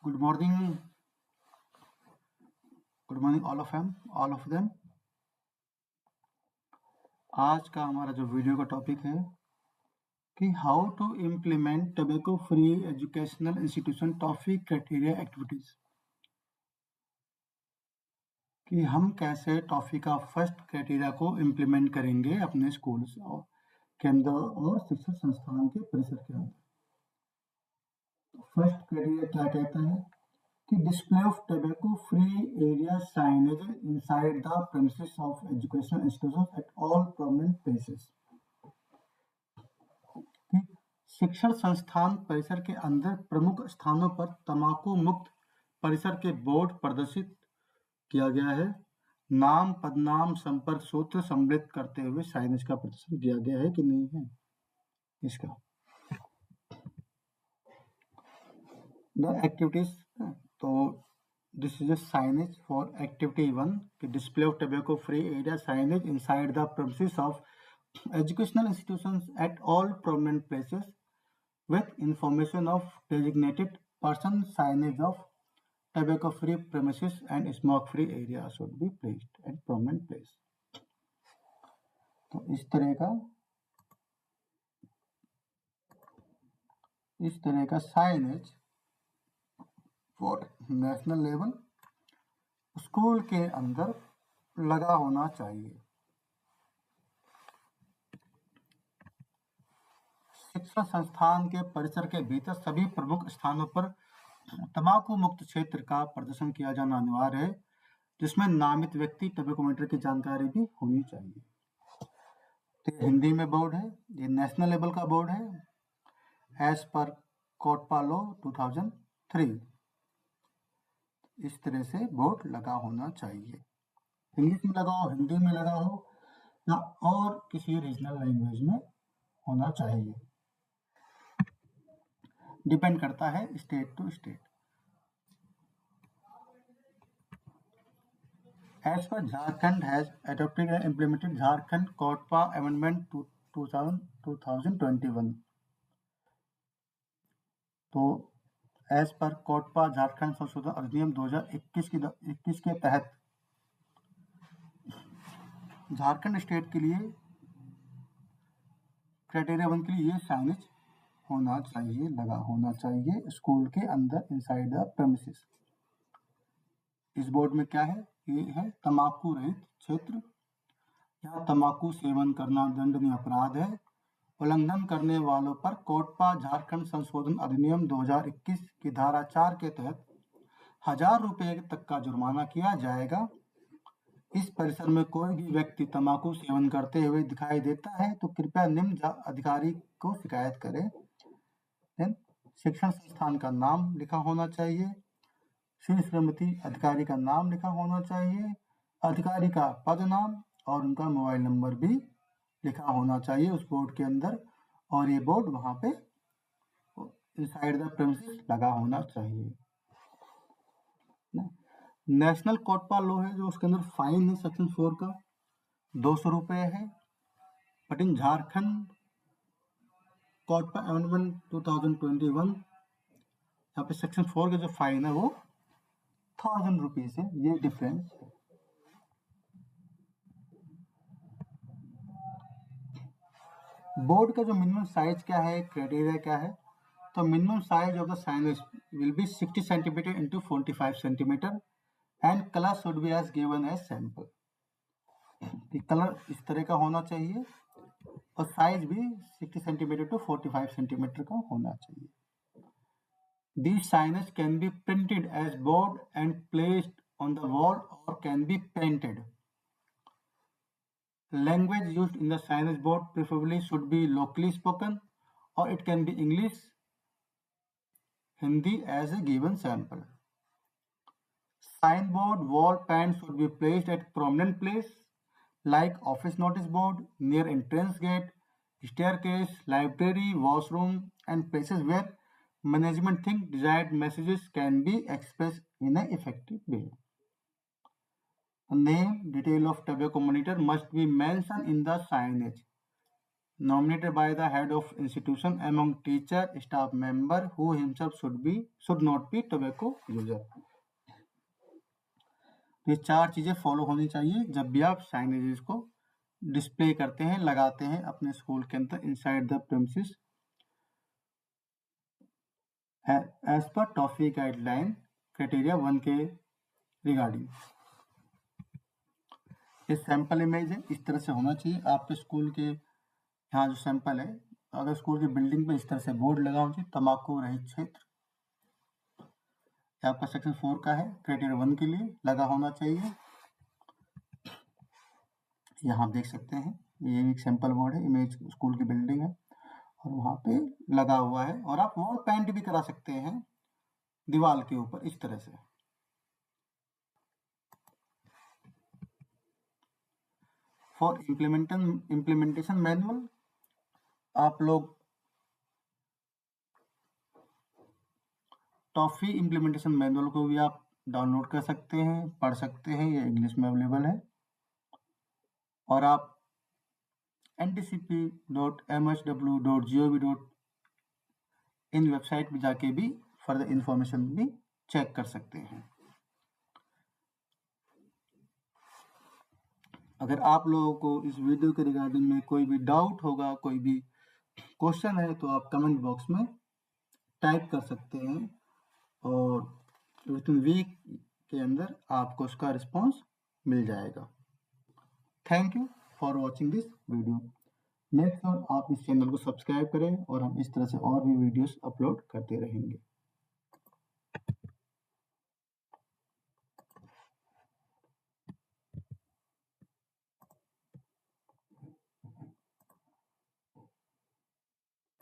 Good morning. Good morning all of them. आज का हमारा जो वीडियो का टॉपिक है कि how to implement tobacco free educational institution ToFEI criteria activities, कि हम कैसे टॉफी का फर्स्ट क्राइटेरिया को इम्प्लीमेंट करेंगे अपने स्कूल्स के अंदर और शिक्षण संस्थान के परिसर के अंदर। फर्स्ट क्राइटेरिया क्या कहता है कि display of tobacco free area signage inside the premises of educational institutions at all permanent places. शिक्षण संस्थान परिसर के अंदर प्रमुख स्थानों पर तंबाकू मुक्त परिसर के बोर्ड प्रदर्शित किया गया है। नाम, पदनाम, संपर्क सूत्र सम्मिलित करते हुए साइनेज का प्रदर्शन किया गया है कि नहीं है इसका। द एक्टिविटीज, तो this is a signage for activity 1 कि display of tobacco free area signage inside the premises of educational institutions at all prominent places with information of designated person. Signage of tobacco free premises and smoke free area should be placed at prominent place. तो इस तरह का signage for national level school के अंदर लगा होना चाहिए। शिक्षण संस्थान के परिसर के भीतर सभी प्रमुख स्थानों पर तंबाकू मुक्त क्षेत्र का प्रदर्शन किया जाना अनिवार्य है, जिसमें नामित व्यक्ति टोबैकोमीटर की जानकारी भी होनी चाहिए। तो हिंदी में बोर्ड है, ये नेशनल लेवल का बोर्ड है एज पर कोटपा लॉ 2003। इस तरह से बोर्ड लगा होना चाहिए। इंग्लिश में लगा हो, हिंदी में लगा हो या और किसी रीजनल लैंग्वेज में होना चाहिए, डिपेंड करता है state to state. As per Jharkhand has adopted and implemented Jharkhand COTPA Amendment 2021। तो एज पर कोटपा झारखंड संशोधन अधिनियम 2021 के तहत झारखंड स्टेट के लिए क्राइटेरिया 1 के लिए ये साइनेज होना चाहिए, लगा होना चाहिए स्कूल के अंदर इनसाइड द प्रेमिसेस। इस बोर्ड में क्या है, ये है तंबाकू रहित क्षेत्र। यहाँ तंबाकू सेवन करना दंडनीय अपराध है। उल्लंघन करने वालों पर कोटपा झारखंड संशोधन अधिनियम 2021 की धारा 4 के तहत 1000 रुपये तक का जुर्माना किया जाएगा। इस परिसर में कोई भी व्यक्ति तंबाकू सेवन करते हुए दिखाई देता है तो कृपया निम्न अधिकारी को शिकायत करें। शिक्षण संस्थान का नाम लिखा होना चाहिए, श्री श्रीमती अधिकारी का नाम लिखा होना चाहिए, अधिकारी का पद नाम और उनका मोबाइल नंबर भी लिखा होना चाहिए उस बोर्ड के अंदर, और ये बोर्ड वहां पे इनसाइड द प्रेमिसेस लगा होना चाहिए। नेशनल कोटपा लॉ है जो उसके अंदर फाइन है सेक्शन 4 का 200 रुपये है, but in Jharkhand COTPA amendment 2021 यहाँ पे सेक्शन 4 का जो फाइन है वो 1000 रुपीज है। ये डिफरेंस है। बोर्ड का जो मिनिमम साइज क्या है, क्राइटेरिया क्या है, तो minimum size of the signage will be 60 centimeter into 45 centimeter and colour should be as given as sample. Colour इस तरह का होना चाहिए और साइज भी 60 सेंटीमीटर टू 45 सेंटीमीटर का होना चाहिए। These signage can be printed as board and placed on the wall or can be painted. Language used in the signage board preferably should be locally spoken or it can be English, Hindi as a given sample. Signboard wall pans should be placed at prominent place like office notice board, near entrance gate, staircase, library, washroom and places where management think desired messages can be expressed in an effective way. The name, detail of tobacco monitor must be mentioned in the signage. nominated by the head of institution among teacher staff member who himself should not be tobacco user। ये 4 चीजें follow होनी चाहिए जब भी आप signages को display करते हैं, लगाते हैं अपने स्कूल के अंदर inside the premises as per ToFEI guideline criteria 1 के रिगार्डिंग। ये सैंपल इमेज है, इस तरह से होना चाहिए आपके स्कूल के। यहाँ जो सैंपल है, अगर स्कूल की बिल्डिंग पे इस तरह से बोर्ड लगा होना चाहिए, तम्बाकू रहित क्षेत्र। आपका सेक्शन 4 का है, क्राइटेरिया 1 के लिए लगा होना चाहिए। यहाँ आप देख सकते हैं, ये एक सैंपल बोर्ड है, इमेज स्कूल की बिल्डिंग है और वहाँ पे लगा हुआ है। और आप वॉल पेंट भी करा सकते हैं दीवार के ऊपर इस तरह से। फॉर इम्प्लीमेंटेशन मैनुअल, आप लोग टॉफी इम्प्लीमेंटेशन मैनुअल को भी आप डाउनलोड कर सकते हैं, पढ़ सकते हैं, ये इंग्लिश में अवेलेबल है। और आप ntcp.mhw.gov.in वेबसाइट पे जाके भी फर्दर इंफॉर्मेशन भी चेक कर सकते हैं। अगर आप लोगों को इस वीडियो के रिगार्डिंग में कोई भी डाउट होगा, कोई भी क्वेश्चन है, तो आप कमेंट बॉक्स में टाइप कर सकते हैं और विथिन वीक के अंदर आपको उसका रिस्पॉन्स मिल जाएगा। Thank you for watching this video. Make sure आप इस चैनल को सब्सक्राइब करें और हम इस तरह से और भी वीडियोस अपलोड करते रहेंगे।